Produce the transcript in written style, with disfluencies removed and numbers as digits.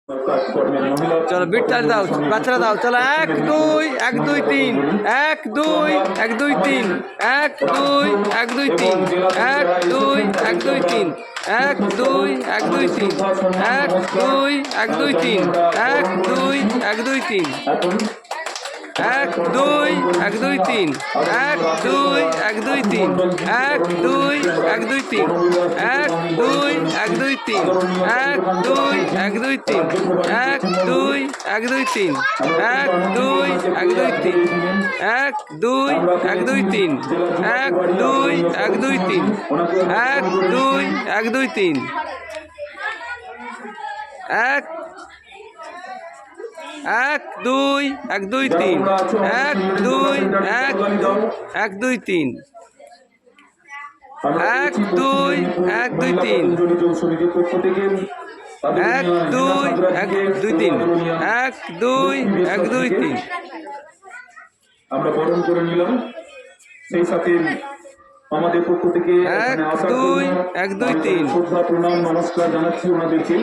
চলো bit charge দাও, বাচ্চারা দাও। চলো 1 2 1 2 3 1 2 1 2 3 1 2 1 2 3 1 2 1 2 3 1 2 1 2 3 1 2 1 2 3 1 2 1 2 3 1 2 1 2 3 1 2 1 2 3 1 2 1 2 3 1 2 1 2 3 1 2 1 2 3 1 2 1 2 3 1 2 1 2 3 1 2 1 2 3 1 2 1 2 3 1 2 1 2 3 1 1 2 1 2 3 1 2 1 1 2 3 1 2 1 2 3 1 2 1 2 3 1 2 1 2 3 আমরা বরণ করে নিলাম। সেই সাথে আমাদের পক্ষ থেকে 1 2 1 2 3 শ্রদ্ধা প্রণাম নমস্কার জানাচ্ছি ওনাদেরকে।